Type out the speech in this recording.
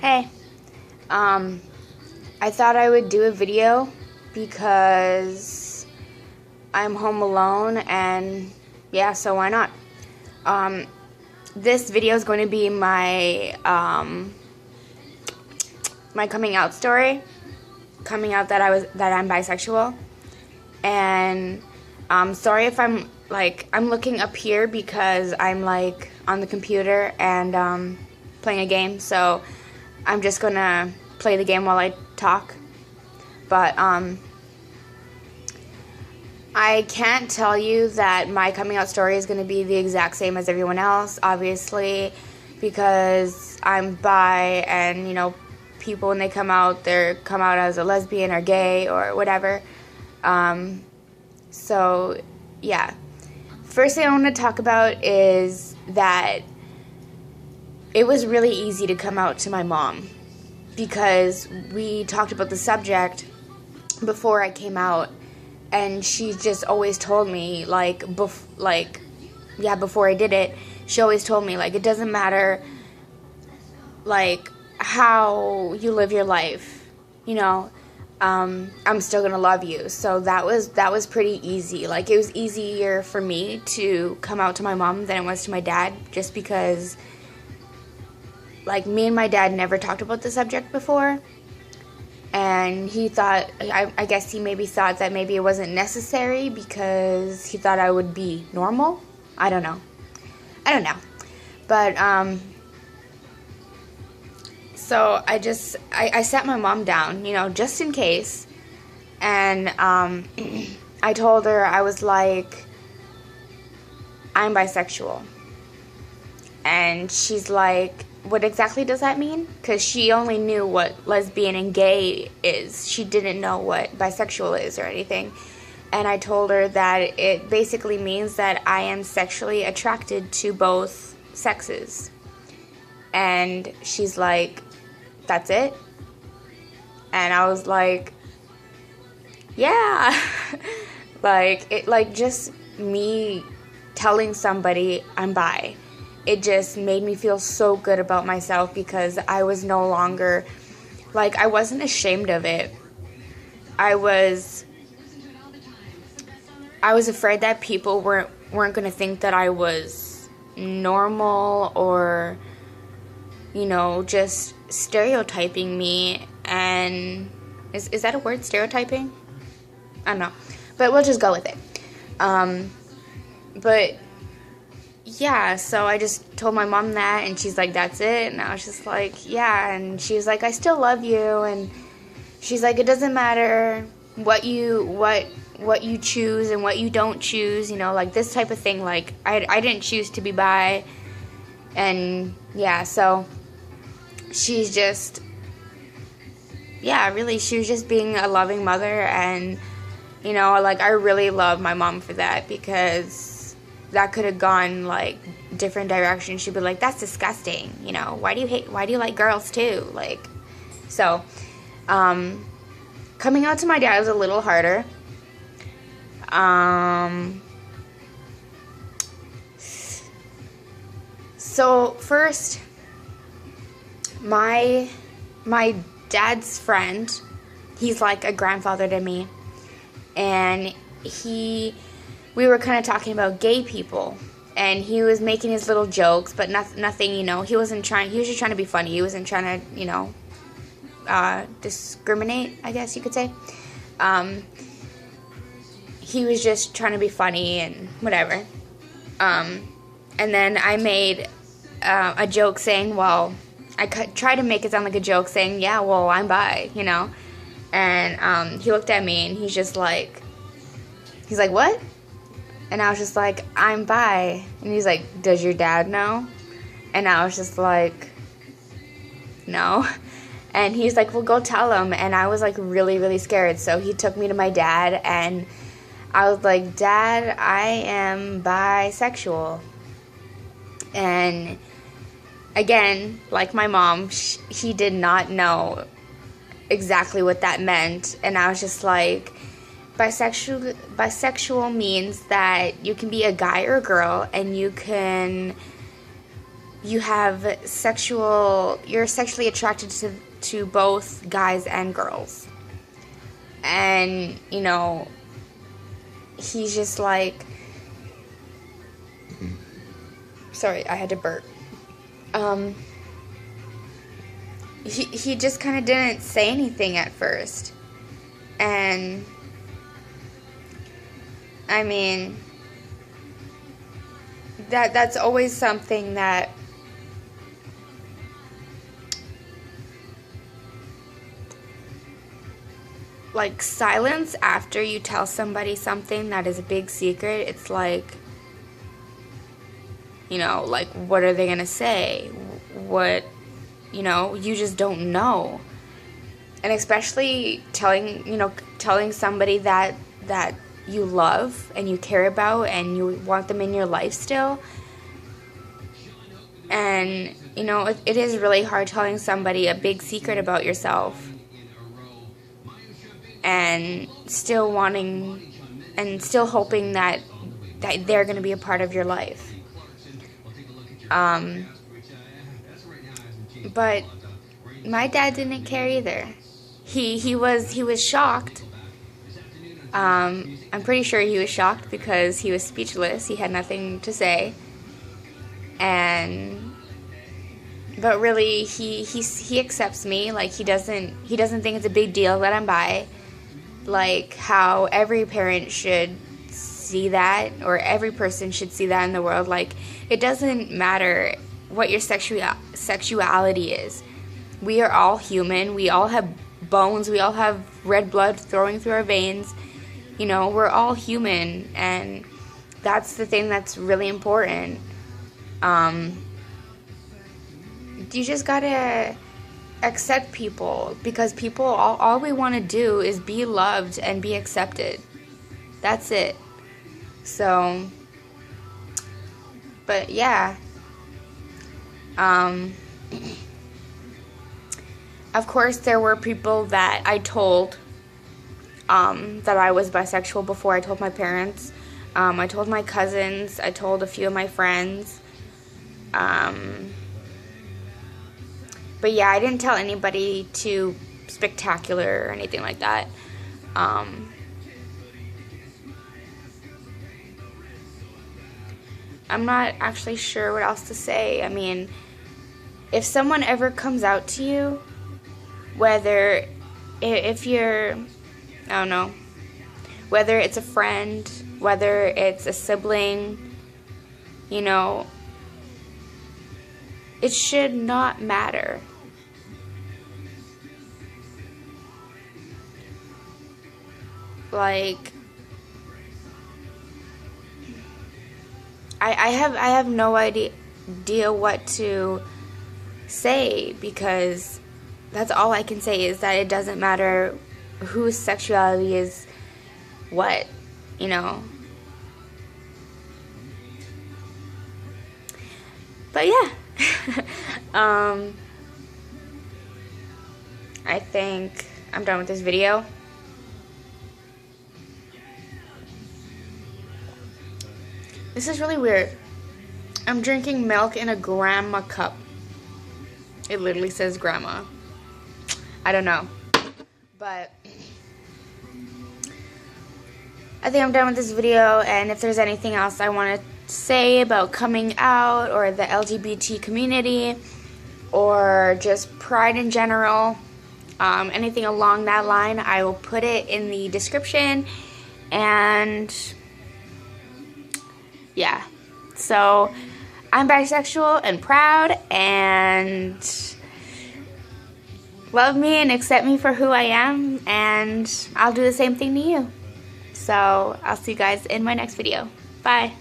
Hey, I thought I would do a video because I'm home alone and yeah, so why not? This video is going to be my my coming out story, coming out that I'm bisexual. And sorry if I'm looking up here because I'm like on the computer and playing a game, so I'm just gonna play the game while I talk. But I can't tell you that my coming out story is gonna be the exact same as everyone else, obviously, because I'm bi, and you know, people when they come out, they come out as a lesbian or gay or whatever. So yeah, first thing I want to talk about is that it was really easy to come out to my mom because we talked about the subject before I came out, and she just always told me before I did it, she always told me it doesn't matter how you live your life, you know, I'm still gonna love you. So that was pretty easy. It was easier for me to come out to my mom than it was to my dad, just because me and my dad never talked about the subject before, and he thought, I guess he maybe thought that maybe it wasn't necessary because he thought I would be normal. I don't know, but so I sat my mom down, you know, just in case, and I told her, I was like, I'm bisexual. And she's like, what exactly does that mean? Because she only knew what lesbian and gay is. She didn't know what bisexual is or anything. And I told her that it basically means that I am sexually attracted to both sexes. And she's like, that's it? And I was like, yeah. Just me telling somebody I'm bi, it just made me feel so good about myself, because I was no longer, I wasn't ashamed of it. I was afraid that people weren't going to think that I was normal, or, you know, just stereotyping me. And is that a word, stereotyping? I don't know, but we'll just go with it. But yeah, so I just told my mom that, and she's like, that's it? And I was just like, yeah. And she was like, I still love you. And she's like, it doesn't matter what you choose and what you don't choose, you know, this type of thing. I didn't choose to be bi. And yeah, so she's just, yeah, really, she was just being a loving mother. And, you know, I really love my mom for that, because that could have gone different directions. She'd be like, that's disgusting, you know, why do you like girls too? So coming out to my dad was a little harder. So first, my dad's friend, he's like a grandfather to me, and we were kind of talking about gay people, and he was making his little jokes, but nothing, you know, he was just trying to be funny. He wasn't trying to, you know, discriminate, I guess you could say. He was just trying to be funny and whatever. And then I made a joke saying, well, I tried to make it sound like a joke saying, yeah, well, I'm bi, you know. And he looked at me, and he's like, what? And I was just like, I'm bi. And he's like, does your dad know? And I was just like, no. And he's like, well, go tell him. And I was really, really scared. So he took me to my dad, and I was like, Dad, I am bisexual. And again, like my mom, he did not know exactly what that meant. And I was just like, bisexual means that you can be a guy or a girl, and you can you're sexually attracted to both guys and girls. And, you know, he's just like, sorry, I had to burp. He just kind of didn't say anything at first. And, I mean, that's always something that like silence after you tell somebody something that is a big secret. It's like, you know, like, what are they gonna say? What, you know, you just don't know. And especially telling somebody that you love and you care about and you want them in your life still. And, you know, it is really hard telling somebody a big secret about yourself and still wanting and still hoping that they're going to be a part of your life. But my dad didn't care either. He was shocked. I'm pretty sure he was shocked because he was speechless. He had nothing to say. But really, he accepts me. Like, he doesn't think it's a big deal that I'm bi. Like how every parent should see that, or every person should see that in the world. Like, it doesn't matter what your sexuality is. We are all human. We all have bones. We all have red blood flowing through our veins. You know, we're all human, and that's the thing that's really important. You just gotta accept people, because people, all we want to do is be loved and be accepted. That's it. So, but yeah. Of course, there were people that I told that I was bisexual before I told my parents. I told my cousins. I told a few of my friends. But yeah, I didn't tell anybody too spectacular or anything like that. I'm not actually sure what else to say. I mean, if someone ever comes out to you, whether if you're, I don't know, whether it's a friend, whether it's a sibling, you know, it should not matter. Like, I have no idea what to say, because that's all I can say is that it doesn't matter whose sexuality is what, you know. But yeah. I think I'm done with this video. This is really weird. I'm drinking milk in a grandma cup. It literally says grandma. I don't know. But I think I'm done with this video, and if there's anything else I want to say about coming out or the LGBT community or just pride in general, anything along that line, I will put it in the description. And yeah, so I'm bisexual and proud, and love me and accept me for who I am, and I'll do the same thing to you. So I'll see you guys in my next video. Bye.